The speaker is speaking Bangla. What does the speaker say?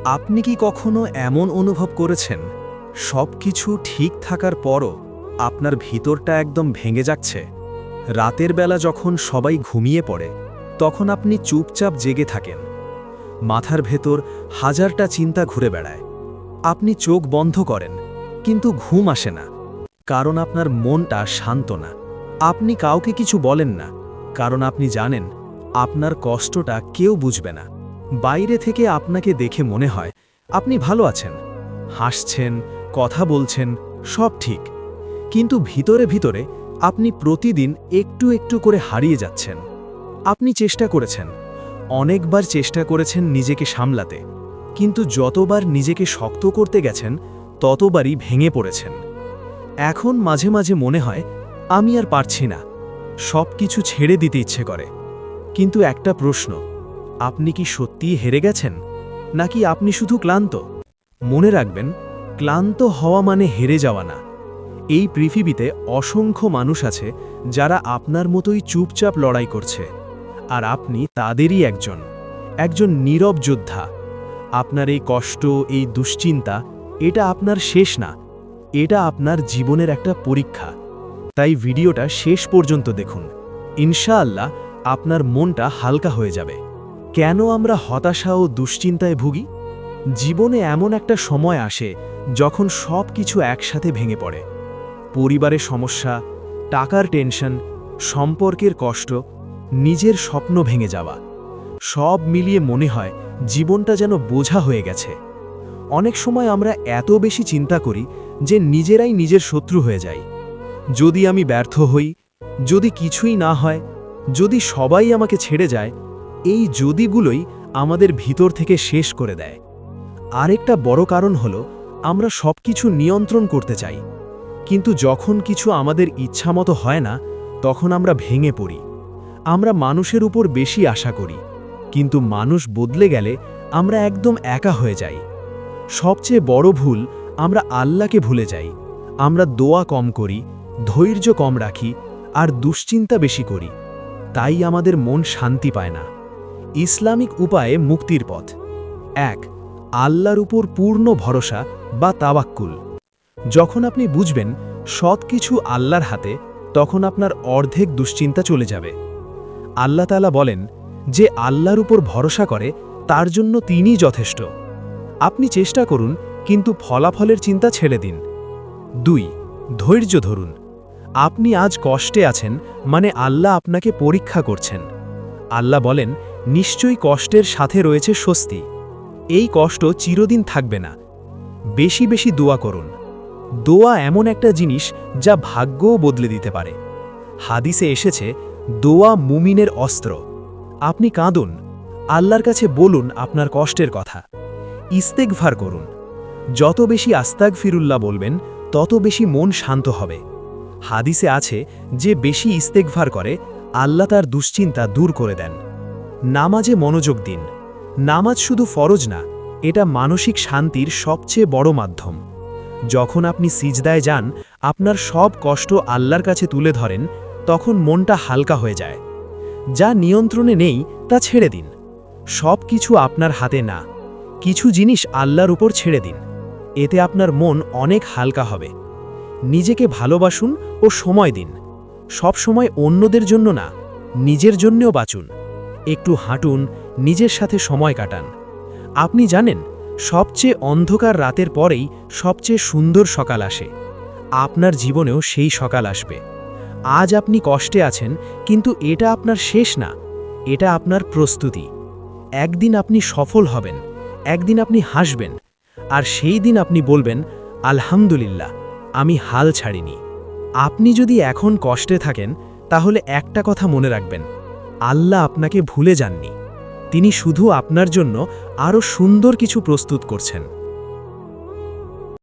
আপনি কি কখনো এমন অনুভব করেছেন সব কিছু ঠিক থাকার পরও আপনার ভিতরটা একদম ভেঙে যাচ্ছে? রাতের বেলা যখন সবাই ঘুমিয়ে পড়ে তখন আপনি চুপচাপ জেগে থাকেন। মাথার ভেতর হাজারটা চিন্তা ঘুরে বেড়ায়। আপনি চোখ বন্ধ করেন কিন্তু ঘুম আসে না, কারণ আপনার মনটা শান্ত না। আপনি কাউকে কিছু বলেন না, কারণ আপনি জানেন আপনার কষ্টটা কেউ বুঝবে না। বাইরে থেকে আপনাকে দেখে মনে হয় আপনি ভালো আছেন, হাসছেন, কথা বলছেন, সব ঠিক। কিন্তু ভিতরে ভিতরে আপনি প্রতিদিন একটু একটু করে হারিয়ে যাচ্ছেন। আপনি চেষ্টা করেছেন, অনেকবার চেষ্টা করেছেন নিজেকে সামলাতে, কিন্তু যতবার নিজেকে শক্ত করতে গেছেন ততবারই ভেঙে পড়েছেন। এখন মাঝে মাঝে মনে হয় আমি আর পারছি না, সব কিছু ছেড়ে দিতে ইচ্ছে করে। কিন্তু একটা প্রশ্ন, আপনি কি সত্যিই হেরে গেছেন, নাকি আপনি শুধু ক্লান্ত? মনে রাখবেন, ক্লান্ত হওয়া মানে হেরে যাওয়া না। এই পৃথিবীতে অসংখ্য মানুষ আছে যারা আপনার মতোই চুপচাপ লড়াই করছে, আর আপনি তাদেরই একজন নীরব যোদ্ধা। আপনার এই কষ্ট, এই দুশ্চিন্তা, এটা আপনার শেষ না, এটা আপনার জীবনের একটা পরীক্ষা। তাই ভিডিওটা শেষ পর্যন্ত দেখুন, ইনশাআল্লাহ আপনার মনটা হালকা হয়ে যাবে। কেন আমরা হতাশা ও দুশ্চিন্তায় ভুগি? জীবনে এমন একটা সময় আসে যখন সব কিছু একসাথে ভেঙে পড়ে। পরিবারের সমস্যা, টাকার টেনশন, সম্পর্কের কষ্ট, নিজের স্বপ্ন ভেঙে যাওয়া, সব মিলিয়ে মনে হয় জীবনটা যেন বোঝা হয়ে গেছে। অনেক সময় আমরা এত বেশি চিন্তা করি যে নিজেরাই নিজের শত্রু হয়ে যাই। যদি আমি ব্যর্থ হই, যদি কিছুই না হয়, যদি সবাই আমাকে ছেড়ে যায়, এই যদিগুলোই আমাদের ভিতর থেকে শেষ করে দেয়। আরেকটা বড় কারণ হলো আমরা সবকিছু নিয়ন্ত্রণ করতে চাই, কিন্তু যখন কিছু আমাদের ইচ্ছামতো হয় না তখন আমরা ভেঙে পড়ি। আমরা মানুষের উপর বেশি আশা করি, কিন্তু মানুষ বদলে গেলে আমরা একদম একা হয়ে যাই। সবচেয়ে বড় ভুল, আমরা আল্লাহকে ভুলে যাই। আমরা দোয়া কম করি, ধৈর্য কম রাখি, আর দুশ্চিন্তা বেশি করি। তাই আমাদের মন শান্তি পায় না। ইসলামিক উপায়ে মুক্তির পথ: 1. আল্লাহর উপর পূর্ণ ভরসা বা তাওয়াক্কুল। যখন আপনি বুঝবেন সব কিছু আল্লাহর হাতে, তখন আপনার অর্ধেক দুশ্চিন্তা চলে যাবে। আল্লাহ তাআলা বলেন, যে আল্লাহর উপর ভরসা করে তার জন্য তিনিই যথেষ্ট। আপনি চেষ্টা করুন, কিন্তু ফলাফলের চিন্তা ছেড়ে দিন। 2. ধৈর্য ধরুন। আপনি আজ কষ্টে আছেন মানে আল্লাহ আপনাকে পরীক্ষা করছেন। আল্লাহ বলেন, নিশ্চয়ই কষ্টের সাথে রয়েছে স্বস্তি। এই কষ্ট চিরদিন থাকবে না। বেশি বেশি দোয়া করুন। দোয়া এমন একটা জিনিস যা ভাগ্যও বদলে দিতে পারে। হাদিসে এসেছে, দোয়া মুমিনের অস্ত্র। আপনি কাঁদুন, আল্লাহর কাছে বলুন আপনার কষ্টের কথা। ইস্তেগফার করুন। যত বেশি আস্তাগফিরুল্লাহ বলবেন তত বেশি মন শান্ত হবে। হাদিসে আছে, যে বেশি ইস্তেগফার করে আল্লাহ তার দুশ্চিন্তা দূর করে দেন। নামাজে মনোযোগ দিন। নামাজ শুধু ফরজ না, এটা মানসিক শান্তির সবচেয়ে বড় মাধ্যম। যখন আপনি সিজদায় যান, আপনার সব কষ্ট আল্লাহর কাছে তুলে ধরেন, তখন মনটা হালকা হয়ে যায়। যা নিয়ন্ত্রণে নেই তা ছেড়ে দিন। সব কিছু আপনার হাতে না, কিছু জিনিস আল্লাহর উপর ছেড়ে দিন। এতে আপনার মন অনেক হালকা হবে। নিজেকে ভালোবাসুন ও সময় দিন। সব সময় অন্যদের জন্য না, নিজের জন্যও বাঁচুন। একটু হাঁটুন, নিজের সাথে সময় কাটান। আপনি জানেন, সবচেয়ে অন্ধকার রাতের পরেই সবচেয়ে সুন্দর সকাল আসে। আপনার জীবনেও সেই সকাল আসবে। আজ আপনি কষ্টে আছেন, কিন্তু এটা আপনার শেষ না, এটা আপনার প্রস্তুতি। একদিন আপনি সফল হবেন, একদিন আপনি হাসবেন, আর সেই দিন আপনি বলবেন, আলহামদুলিল্লাহ, আমি হাল ছাড়িনি। আপনি যদি এখন কষ্টে থাকেন, তাহলে একটা কথা মনে রাখবেন, আল্লাহ আপনাকে ভুলে যাননি। তিনি শুধু আপনার জন্য আরও সুন্দর কিছু প্রস্তুত করছেন।